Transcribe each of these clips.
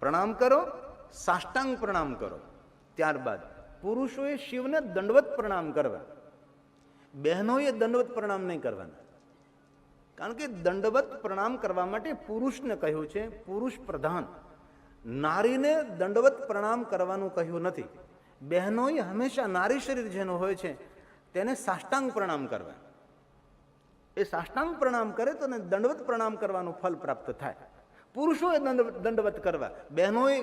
પ્રણામ કરો, સાષ્ટાંગ પ્રણામ કરો. ત્યારબાદ પુરુષોએ શિવને દંડવત પ્રણામ કરવા, બહેનોએ દંડવત પ્રણામ નહીં કરવાના. કારણ કે દંડવત પ્રણામ કરવા માટે પુરુષને કહ્યું છે, પુરુષ પ્રધાન. નારીને દંડવત પ્રણામ કરવાનું કહ્યું નથી. બહેનોએ હંમેશા નારી શરીર જેનું હોય છે તેને સાષ્ટાંગ પ્રણામ કરવા. એ સાષ્ટાંગ પ્રણામ કરે તો દંડવત પ્રણામ કરવાનું ફલ પ્રાપ્ત થાય. પુરુષોએ દંડવત કરવા, બહેનોએ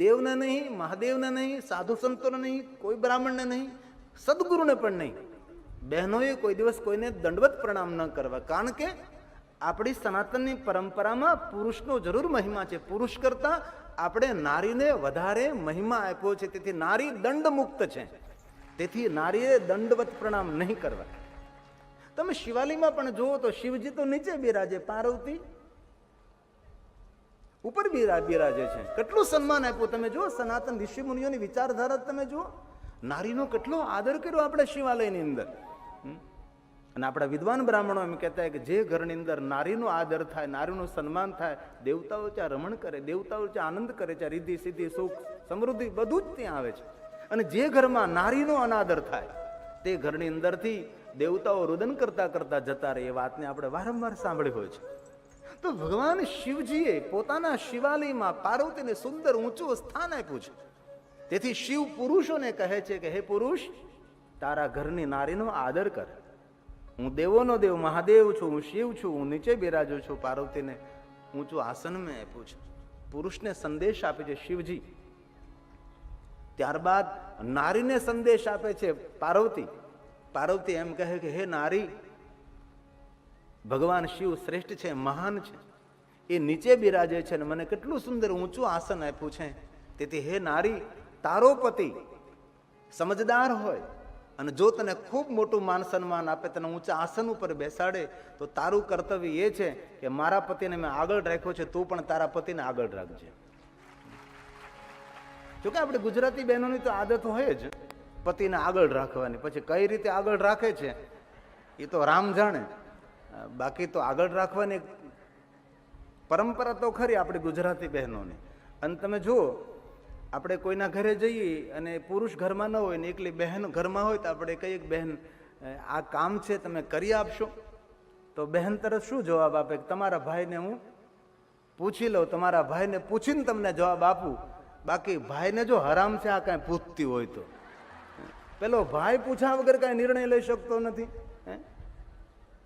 દેવને નહીં, મહાદેવને નહીં, સાધુ સંતોને નહીં, કોઈ બ્રાહ્મણને નહીં, સદગુરુને પણ નહીં. બહેનોએ કોઈ દિવસ કોઈને દંડવત પ્રણામ ન કરવા. કારણ કે આપણી સનાતનની પરંપરામાં પુરુષનો જરૂર મહિમા છે. પુરુષ કરતા આપણે નારીને વધારે મહિમા આપ્યો છે. તેથી નારી દંડ મુક્ત છે. તેથી નારીએ દંડવત પ્રણામ નહીં કરવા. તમે શિવાલયમાં પણ જુઓ તો શિવજી તો નીચે બિરાજે, પાર્વતી ઉપર બિરાજે છે. કેટલું સન્માન આપ્યું તમે જુઓ. સનાતન ઋષિ મુનિઓની વિચારધારા તમે જુઓ. નારીનો કેટલો આદર કર્યો આપણે શિવાલયની અંદર. અને આપણા વિદ્વાન બ્રાહ્મણો એમ કહેતા કે જે ઘરની અંદર નારીનો આદર થાય, નારીનું સન્માન થાય, દેવતાઓ ત્યાં રમણ કરે, દેવતાઓ ત્યાં આનંદ કરે છે, રિદ્ધિ સિદ્ધિ સુખ સમૃદ્ધિ બધું જ ત્યાં આવે છે. અને જે ઘરમાં નારીનો અનાદર થાય તે ઘરની અંદરથી દેવતાઓ રુદન કરતા કરતા જતા રહે. એ વાતને આપણે વારંવાર સાંભળી હોય છે. તો ભગવાન શિવજીએ પોતાના શિવાલયમાં પાર્વતીને સુંદર ઊંચું સ્થાન આપ્યું છે. તેથી શિવ પુરુષોને કહે છે કે હે પુરુષ, તારા ઘરની નારીનો આદર કર. હું દેવોનો દેવ મહાદેવ છું, હું શિવ છું, હું નીચે બિરાજુ છું. પાર્વતીને ઊંચું આસન મેં આપ્યું છે. પુરુષને સંદેશ આપે છે શિવજી. ત્યારબાદ નારીને સંદેશ આપે છે પાર્વતી. પાર્વતી એમ કહે કે હે નારી, ભગવાન શિવ શ્રેષ્ઠ છે, મહાન છે. એ નીચે બિરાજે છે અને મને કેટલું સુંદર ઊંચું આસન આપ્યું છે. તેથી હે નારી, તારો પતિ સમજદાર હોય અને જો તને ખૂબ મોટું માન સન્માન આપે, તને ઊંચા આસન ઉપર બેસાડે, તો તારું કર્તવ્ય એ છે કે મારા પતિને મેં આગળ રાખ્યો છે, તું પણ તારા પતિને આગળ રાખજે. જોકે આપણે ગુજરાતી બહેનોની તો આદત હોય જ પતિને આગળ રાખવાની. પછી કઈ રીતે આગળ રાખે છે એ તો રામ જાણે. બાકી તો આગળ રાખવાની પરંપરા તો ખરી આપણી ગુજરાતી બહેનોની. અને તમે જુઓ, આપણે કોઈના ઘરે જઈએ અને પુરુષ ઘરમાં ન હોય ને એકલી બહેન ઘરમાં હોય તો આપણે કહીએ કે બહેન આ કામ છે તમે કરી આપશો. તો બહેન તરફ શું જવાબ આપે કે તમારા ભાઈને હું પૂછી લઉં, તમારા ભાઈને પૂછીને તમને જવાબ આપું. બાકી ભાઈને જો હરામ છે આ કાંઈ પૂછતી હોય તો પેલો ભાઈ પૂછ્યા વગર કાંઈ નિર્ણય લઈ શકતો નથી.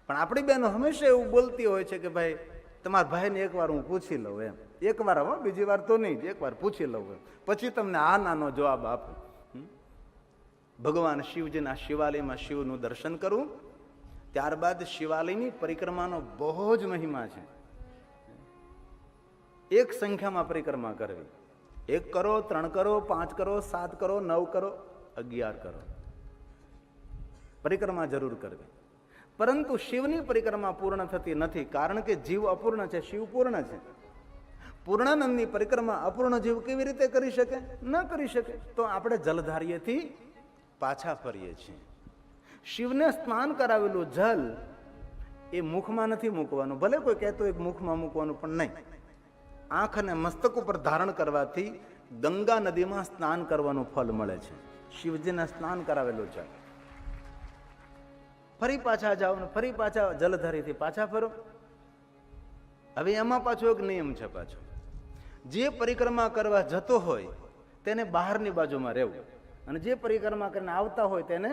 પણ આપણી બહેનો હંમેશા એવું બોલતી હોય છે કે ભાઈ તમારા ભાઈને એકવાર હું પૂછી લઉં એમ. એકવાર હો, બીજી વાર તો નહીં, એકવાર પૂછી લઉં પછી તમને આ નાનો જવાબ આપું. ભગવાન શિવજીના શિવાલયમાં શિવનું દર્શન કરવું, ત્યારબાદ શિવાલયની પરિક્રમાનો બહુ જ મહિમા છે. એક સંખ્યામાં પરિક્રમા કરવી. 1 કરો, 3 કરો, 5 કરો, 7 કરો, 9 કરો, 11 કરો, પરિક્રમા જરૂર કરવી. પરંતુ શિવની પરિક્રમા પૂર્ણ થતી નથી. કારણ કે જીવ અપૂર્ણ છે, શિવ પૂર્ણ છે. પૂર્ણાનંદની પરિક્રમા અપૂર્ણ જીવ કેવી રીતે કરી શકે? ન કરી શકે. તો આપણે જલધારીએથી પાછા ફરીએ છીએ. શિવને સ્નાન કરાવેલું જલ એ મુખમાં નથી મૂકવાનું. ભલે કોઈ કહેતો એક મુખમાં મૂકવાનું, પણ નહીં. આંખ અને મસ્તક ઉપર ધારણ કરવાથી ગંગા નદીમાં સ્નાન કરવાનું ફલ મળે છે. શિવજીને સ્નાન કરાવેલું જલ. ફરી પાછા જાઓ ને ફરી પાછા જલધારીથી પાછા ફરો. હવે એમાં પાછો એક નિયમ છે. પાછો જે પરિક્રમા કરવા જતો હોય તેને બહારની બાજુમાં રહેવું, અને જે પરિક્રમા કરીને આવતા હોય તેને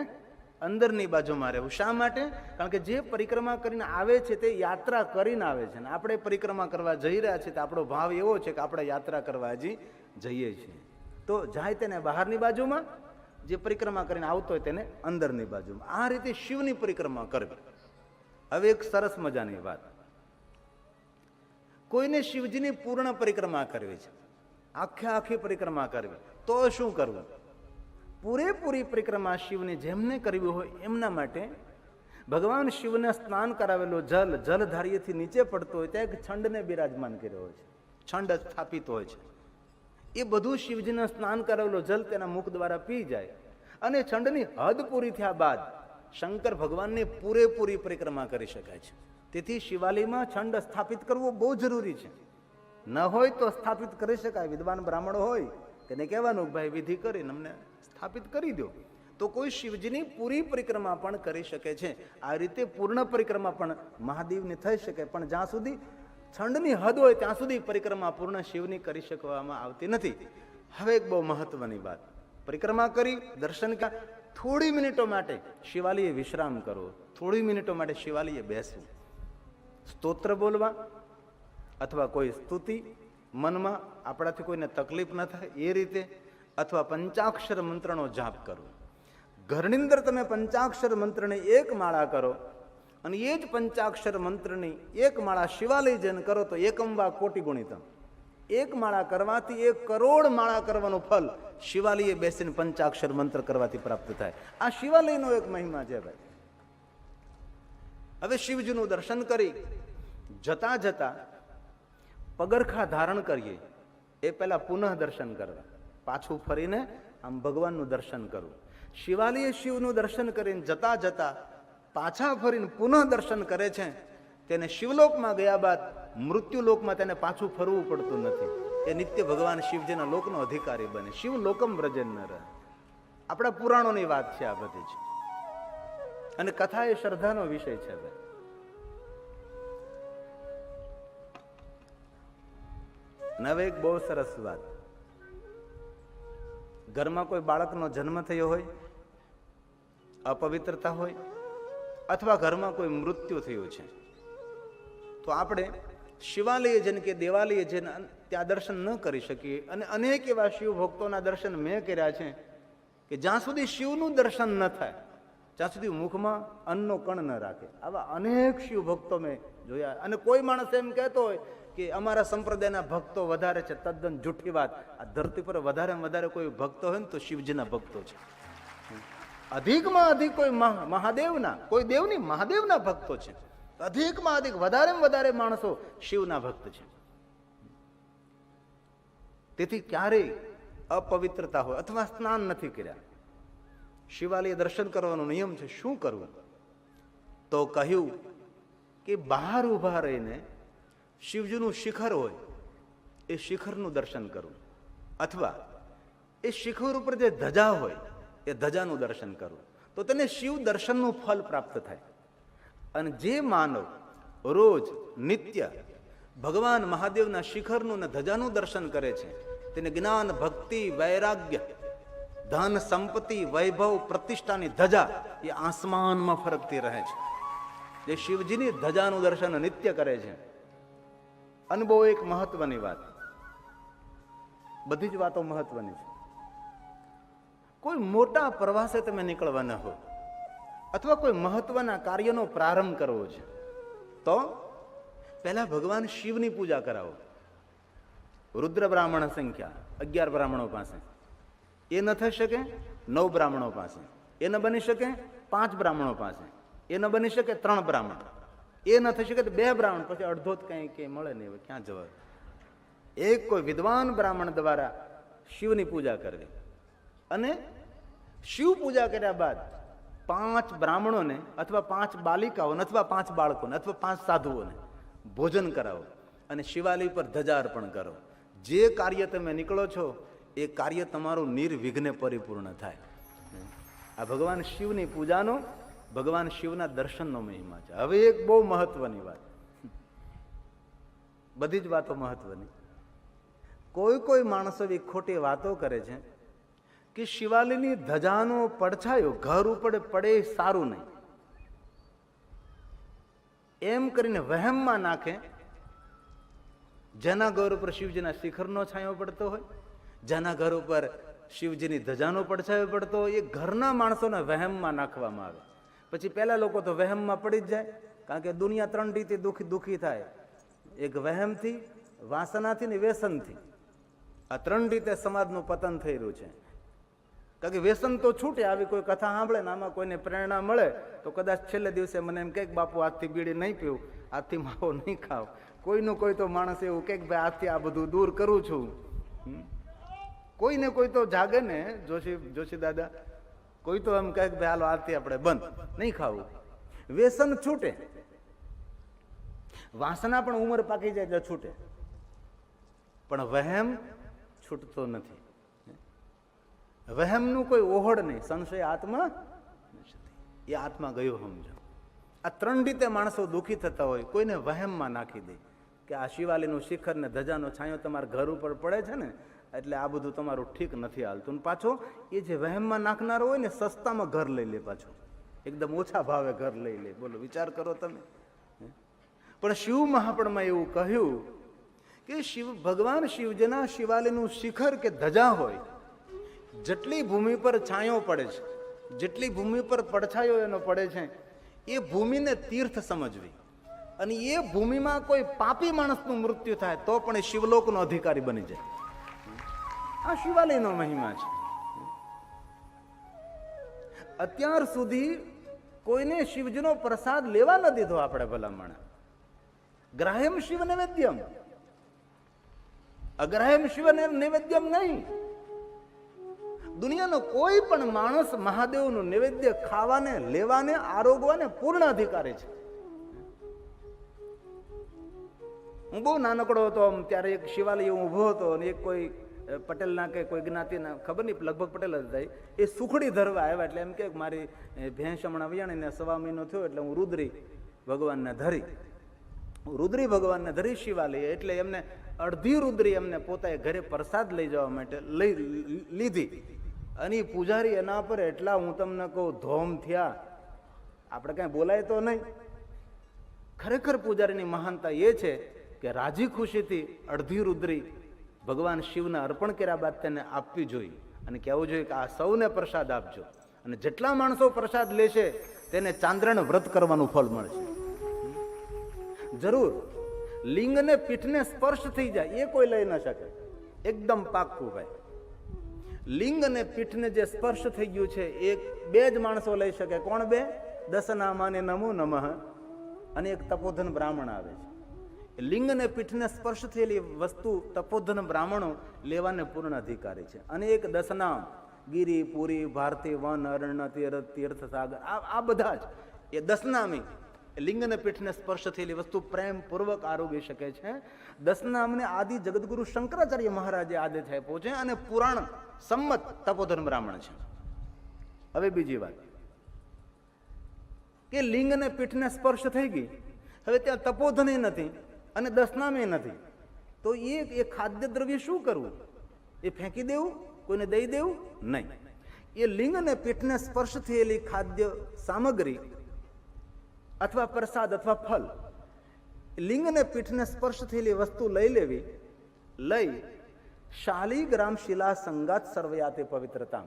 અંદરની બાજુમાં રહેવું. શા માટે? કારણ કે જે પરિક્રમા કરીને આવે છે તે યાત્રા કરીને આવે છે, અને આપણે પરિક્રમા કરવા જઈ રહ્યા છીએ તો આપણો ભાવ એવો છે કે આપણે યાત્રા કરવા હજી જઈએ છીએ. તો જાય તેને બહારની બાજુમાં, જે પરિક્રમા કરીને આવતો હોય તેને અંદરની બાજુમાં. આ રીતે શિવની પરિક્રમા કરવી. હવે એક સરસ મજાની વાત, કોઈને શિવજીની પૂર્ણ પરિક્રમા કરવી છે, આખી પરિક્રમા કરવી, તો શું કરવું? પૂરેપૂરી પરિક્રમા શિવની જેમને કરવી હોય એમના માટે ભગવાન શિવને સ્નાન કરાવેલો જલધારીએથી નીચે પડતો હોય ત્યાં એક છંડને બિરાજમાન કર્યો હોય છે, છંડ સ્થાપિત હોય છે. એ બધું શિવજીને સ્નાન કરાવેલો જલ તેના મુખ દ્વારા પી જાય, અને છંડની હદ પૂરી થયા બાદ શંકર ભગવાનની પૂરેપૂરી પરિક્રમા કરી શકાય છે. તેથી શિવાલયમાં છંડ સ્થાપિત કરવો બહુ જરૂરી છે. ન હોય તો સ્થાપિત કરી શકાય. વિદ્વાન બ્રાહ્મણો હોય તેને કહેવાનું ભાઈ વિધિ કરીને અમને સ્થાપિત કરી દો, તો કોઈ શિવજીની પૂરી પરિક્રમા પણ કરી શકે છે. આ રીતે પૂર્ણ પરિક્રમા પણ મહાદેવની થઈ શકે, પણ જ્યાં સુધી છંડની હદ હોય ત્યાં સુધી પરિક્રમા પૂર્ણ શિવની કરી શકવામાં આવતી નથી. હવે એક બહુ મહત્વની વાત, પરિક્રમા કરી દર્શન કર્યા, થોડી મિનિટો માટે શિવાલયે વિશ્રામ કરવો, થોડી મિનિટો માટે શિવાલયે બેસવું, સ્તોત્ર બોલવા અથવા કોઈ સ્તુતિ મનમાં આપણાથી કોઈને તકલીફ ન થાય એ રીતે, અથવા પંચાક્ષર મંત્રનો જાપ કરવો. ઘરની અંદર તમે પંચાક્ષર મંત્રની એક માળા કરો અને એ જ પંચાક્ષર મંત્રની એક માળા શિવાલય જઈને કરો તો એકમ વા કોટી ગુણિતમ. એક માળા કરવાથી 1 કરોડ માળા કરવાનું ફલ શિવાલયે બેસીને પંચાક્ષર મંત્ર કરવાથી પ્રાપ્ત થાય. આ શિવાલયનો એક મહિમા છે ભાઈ. હવે શિવજીનું દર્શન કરી જતા જતા પગરખા ધારણ કરીએ એ પહેલા પુનઃ દર્શન કરવા, પાછું ફરીને આમ ભગવાનનું દર્શન કરવું. શિવાલયે શિવનું દર્શન કરીને જતા જતા પાછા ફરીને પુનઃ દર્શન કરે છે, તેને શિવલોકમાં ગયા બાદ મૃત્યુલોકમાં તેને પાછું ફરવું પડતું નથી. એ નિત્ય ભગવાન શિવજીના લોકનો અધિકારી બને. શિવ લોકમ વ્રજન ન રહે. આપણા પુરાણોની વાત છે આ બધી જ, અને કથા એ શ્રદ્ધાનો વિષય છે. હવે એક બહુ સરસ વાત, ઘરમાં કોઈ બાળકનો જન્મ થયો હોય, અપવિત્રતા હોય, અથવા ઘરમાં કોઈ મૃત્યુ થયું છે, તો આપણે શિવાલય જઈને કે દેવાલય જઈને ત્યાં દર્શન ન કરી શકીએ. અને અનેક એવા શિવ ભક્તોના દર્શન મેં કર્યા છે કે જ્યાં સુધી શિવનું દર્શન ન થાય ત્યાં સુધી મુખમાં અન્નનો કણ ન રાખે. આવા અનેક શિવ ભક્તો મેં જોયા. અને કોઈ માણસ એમ કહેતો હોય કે અમારા સંપ્રદાયના ભક્તો વધારે છે, તદ્દન જૂઠી વાત. આ ધરતી પર વધારે કોઈ ભક્તો હોય ને તો શિવજીના ભક્તો છે. અધિકમાં અધિક કોઈ મહાદેવના, કોઈ દેવની મહાદેવના ભક્તો છે. અધિકમાં અધિક વધારે માણસો શિવના ભક્ત છે. તેથી ક્યારેય અપવિત્રતા હોય અથવા સ્નાન નથી કર્યા, શિવાલય દર્શન કરવાનો નિયમ છે. શું કરવું? તો કહ્યું કે બહાર ઉભા રહીને શિવજીનું શિખર હોય એ શિખરનું દર્શન કરવું, અથવા એ શિખર ઉપર જે ધજા હોય એ ધજાનું દર્શન કરવું, તો તેને શિવ દર્શનનું ફલ પ્રાપ્ત થાય. અને જે માનવ રોજ નિત્ય ભગવાન મહાદેવના શિખરનું અને ધજાનું દર્શન કરે છે તેને જ્ઞાન, ભક્તિ, વૈરાગ્ય, ધન, સંપત્તિ, વૈભવ, પ્રતિષ્ઠાની ધજા એ આસમાનમાં ફરકતી રહે છે. જે શિવજીની ધજાનું દર્શન નિત્ય કરે છે. અને બહુ એક મહત્વની વાત, બધી જ વાતો મહત્વની છે. કોઈ મોટા પ્રવાસે તમે નીકળવાના હો અથવા કોઈ મહત્વના કાર્યનો પ્રારંભ કરવો છે તો પહેલા ભગવાન શિવની પૂજા કરાવો. રુદ્ર બ્રાહ્મણ સંખ્યા 11 બ્રાહ્મણો પાસે, એ ન થઈ શકે 9 બ્રાહ્મણો પાસે, એ ન બની શકે 5 બ્રાહ્મણો પાસે, એ ન બની શકે 3 બ્રાહ્મણ, એ ન થઈ શકે 2 બ્રાહ્મણ, પછી અડધો જ કઈ મળે નહીં, ક્યાં જવાય. એક કોઈ વિદ્વાન બ્રાહ્મણ દ્વારા શિવની પૂજા કરવી. અને શિવ પૂજા કર્યા બાદ 5 બ્રાહ્મણોને અથવા 5 બાલિકાઓને અથવા 5 બાળકોને અથવા 5 સાધુઓને ભોજન કરાવો અને શિવાલય પર ધજા અર્પણ કરો. જે કાર્ય તમે નીકળો છો એ કાર્ય તમારું નિર્વિઘ્ને પરિપૂર્ણ થાય. આ ભગવાન શિવની પૂજાનો, ભગવાન શિવના દર્શનનો મહિમા છે. હવે એક બહુ મહત્વની વાત, બધી જ વાતો મહત્વની. કોઈ માણસો એવી ખોટી વાતો કરે છે કે શિવાલયની ધજાનો પડછાયો ઘર ઉપર પડે સારું નહીં, એમ કરીને વહેમમાં નાખે. જેના ઘર ઉપર શિવજીના શિખરનો છાંયો પડતો હોય, જેના ઘર ઉપર શિવજીની ધજાનો પડછાયો પડતો હોય, એ ઘરના માણસોને વહેમમાં નાખવામાં આવે. પછી પહેલા લોકો તો વહેમમાં પડી જ જાય, કારણ કે દુનિયા 3 રીતે દુઃખી થાય. એક વહેમથી, વાસનાથી ને વ્યસનથી. આ 3 રીતે સમાજનું પતન થઈ રહ્યું છે. કારણ કે વ્યસન તો છૂટે. આવી કોઈ કથા સાંભળે ને આમાં કોઈને પ્રેરણા મળે તો કદાચ છેલ્લે દિવસે મને એમ કહે કે બાપુ આજથી બીડી નહીં પીવું, આજથી માવો નહીં ખાવ. કોઈનું કોઈ તો માણસ એવું કહે કે ભાઈ આજથી આ બધું દૂર કરું છું. કોઈને કોઈ તો જાગે ને, જોશી દાદા, કોઈ તો એમ કહે કે ભાઈ હાલો આજથી આપણે બંધ નહીં ખાવું. વ્યસન છૂટે, વાસના પણ ઉંમર પાકી જાય એટલે છૂટે. પણ વહેમ છૂટતો નથી. વહેમનું કોઈ ઓહડ નહીં. સંશય આત્મા એ આત્મા ગયો સમજો. આ ત્રણ રીતે માણસો દુઃખી થતા હોય. કોઈને વહેમમાં નાખી દે કે આ શિવાલીનું શિખર ને ધજાનો છાંયો તમારા ઘર ઉપર પડે છે ને એટલે આ બધું તમારું ઠીક નથી હાલતું. પાછો એ જે વહેમમાં નાખનારો હોય ને સસ્તામાં ઘર લઈ લે, પાછો એકદમ ઓછા ભાવે ઘર લઈ લે. બોલો, વિચાર કરો તમે. પણ શિવ મહાપણમાં એવું કહ્યું કે ભગવાન શિવજીના શિવાલયનું શિખર કે ધજા હોય, જેટલી ભૂમિ પર છાંયો પડે છે, જેટલી ભૂમિ પર પડછાયો એનો પડે છે, એ ભૂમિને તીર્થ સમજવી. અને એ ભૂમિમાં કોઈ પાપી માણસનું મૃત્યુ થાય તો પણ એ શિવલોકનો અધિકારી બની જાય. આ શિવાલયનો મહિમા છે. અત્યાર સુધી કોઈને શિવજીનો પ્રસાદ લેવા ન દીધો આપણે ભલામણ. ગ્રાહ્યમ શિવ નૈવેદ્યમ, અગ્રાહ્યમ શિવ નૈવેદ્યમ નહીં. દુનિયાનો કોઈ પણ માણસ મહાદેવનું નૈવેદ્ય ખાવાને, લેવાને, આરોગવાને પૂર્ણ અધિકારી છે. હું બહુ નાનકડો હતો ત્યારે એક શિવાલય ઊભો હતો અને એક કોઈ પટેલના કે કોઈ જ્ઞાતિના, ખબર નહીં, લગભગ પટેલ જ થાય, એ સુખડી ધરવા આવ્યા. એટલે એમ કે મારી ભેંસ હમણાં વિયાણીને 1.5 મહિનો થયો એટલે હું રુદ્રી ભગવાનને ધરી શિવાલય. એટલે એમને અડધી રુદ્રી એમને પોતાએ ઘરે પ્રસાદ લઈ જવા માટે લીધી. અને પૂજારી એના પર એટલા, હું તમને કહું, ધોમ થયા. આપણે કઈ બોલાય તો નહીં. ખરેખર પૂજારીની મહાનતા એ છે કે રાજી ખુશીથી અડધી રુદ્રી ભગવાન શિવને અર્પણ કર્યા બાદ તેને આપવી જોઈએ અને કહેવું જોઈએ કે આ સૌને પ્રસાદ આપજો. અને જેટલા માણસો પ્રસાદ લેશે તેને ચાંદ્રણ વ્રત કરવાનું ફળ મળશે. જરૂર લિંગને પીઠને સ્પર્શ થઈ જાય એ કોઈ લઈ ન શકે, એકદમ પાક્કું ભાઈ. લિંગ અને પીઠને જે સ્પર્શ થઈ ગયું છે એ 2 જ માણસો લઈ શકે. કોણ 2? દશનામાને નમો નમઃ અને એક તપોધન બ્રાહ્મણ આવે છે. લિંગ અને પીઠને સ્પર્શ થયેલી વસ્તુ તપોધન બ્રાહ્મણો લેવાને પૂર્ણ અધિકારી છે. અને એક દશનામ, ગિરી, પુરી, ભારતી, વન, અરણ્ય, તીર્થ, સાગર, આ બધા જ એ દશનામી લિંગ અને પીઠને સ્પર્શ થયેલી વસ્તુ પ્રેમપૂર્વક આરોગી શકે છે. દશનામને આદિ જગદગુરુ શંકરાચાર્ય મહારાજે આદેશ આપ્યો છે અને પુરાણ સંમત તપોધન બ્રાહ્મણ છે. હવે બીજી વાત કે લિંગ અને પીઠને સ્પર્શ થઈ ગઈ, હવે ત્યાં તપોધન નથી અને દશનામે નથી, તો એ ખાદ્ય દ્રવ્ય શું કરવું? એ ફેંકી દેવું? કોઈને દઈ દેવું? નહીં. એ લિંગ અને પીઠને સ્પર્શ થયેલી ખાદ્ય સામગ્રી અથવા પ્રસાદ અથવા ફલ, લિંગ અને પીઠને સ્પર્શ થયેલી વસ્તુ લઈ લેવી, લઈ શાલિગ્રામ શિલા સંગાત સર્વયાતે પવિત્રતા,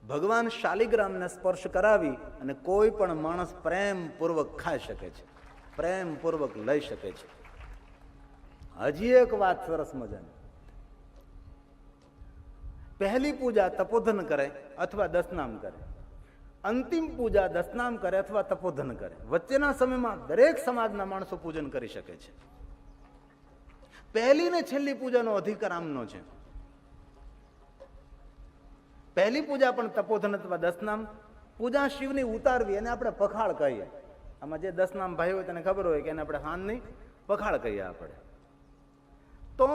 ભગવાન શાલિગ્રામને સ્પર્શ કરાવી અને કોઈ પણ માણસ પ્રેમપૂર્વક ખાઈ શકે છે, પ્રેમપૂર્વક લઈ શકે છે. હજી એક વાત સરસ મજાની, પહેલી પૂજા તપોધન કરે અથવા દશનામ કરે, અંતિમ પૂજા દશનામ કરે અથવા તપોધન કરે. વચ્ચેના સમયમાં દરેક સમાજના માણસો પૂજન કરી શકે છે. પહેલી ને છેલ્લી પૂજાનો અધિકાર આમનો છે. પહેલી પૂજા પણ તપોધન અથવા દશનામ પૂજા શિવની ઉતારવી એને આપણે પખાળ કહીએ. આમાં જે દશનામ ભાઈ હોય તેને ખબર હોય કે એને આપણે હાનની પખાળ કહીએ આપણે. તો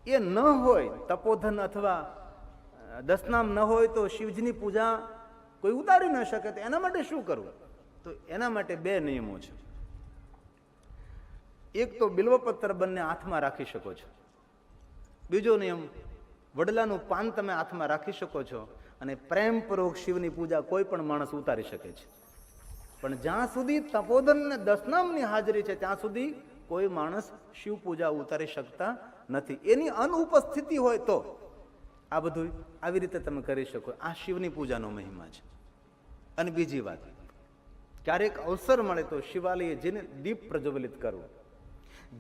એ ન હોય, તપોધન અથવા દશનામ ન હોય તો શિવજીની પૂજા કોઈ ઉતારી ન શકે. તો એના માટે શું કરવું? તો એના માટે 2 નિયમો છે. એક તો બિલ્વપત્ર બંને હાથમાં રાખી શકો છો. બીજો નિયમ, વડલાનું પાન તમે હાથમાં રાખી શકો છો અને પ્રેમપૂર્વક શિવની પૂજા કોઈ પણ માણસ ઉતારી શકે છે. પણ જ્યાં સુધી તપોધન અને દશનામની હાજરી છે ત્યાં સુધી કોઈ માણસ શિવ પૂજા ઉતારી શકતા નથી. એની અનુપસ્થિતિ હોય તો આ બધું આવી રીતે તમે કરી શકો. આ શિવની પૂજાનો મહિમા છે. અને બીજી વાત, ક્યારેક અવસર મળે તો શિવાલયે જઈને દીપ પ્રજ્વલિત કરવું.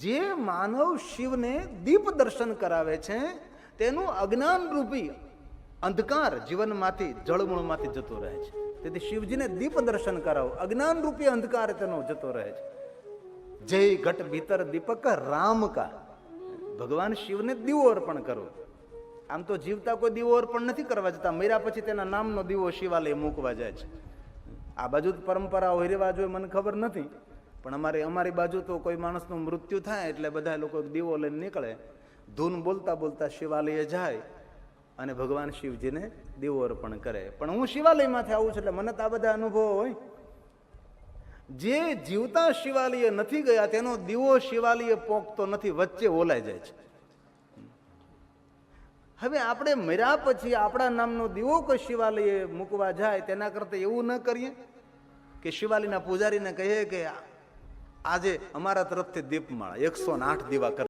જે માનવ શિવને દીપ દર્શન કરાવે છે તેનું અજ્ઞાન રૂપી અંધકાર જીવનમાંથી, જળમૂળમાંથી જતો રહે છે. તેથી શિવજીને દીપ દર્શન કરાવો, અજ્ઞાન રૂપી અંધકાર તેનો જતો રહે છે. જય ઘટ ભીતર દીપક રામ કા, ભગવાન શિવને દીવો અર્પણ કરો. આમ તો જીવતા કોઈ દીવો અર્પણ નથી કરવા જતા, મર્યા પછી તેના નામનો દીવો શિવાલય મૂકવા જાય છે. આ બાજુ પરંપરા હોય, રિવાજ હોય, મને ખબર નથી, પણ અમારી બાજુ તો કોઈ માણસનું મૃત્યુ થાય એટલે બધા લોકો દીવો લઈને નીકળે ધૂન બોલતા બોલતા શિવાલયે જાય અને ભગવાન શિવજીને દીવો અર્પણ કરે. પણ હું શિવાલયમાંથી આવું છું એટલે મને તો આ બધા અનુભવો હોય. જે જીવતા શિવાલય નથી ગયા તેનો દીવો શિવાલય પોકતો નથી, વચ્ચે ઓલાઈ જાય છે. હવે આપણે મર્યા પછી આપણા નામનો દીવો કોઈ શિવાલયે મૂકવા જાય તેના કરતા એવું ન કરીએ કે શિવાલયના પૂજારીને કહીએ કે આજે અમારા તરફથી દીપમાળા 108 દીવા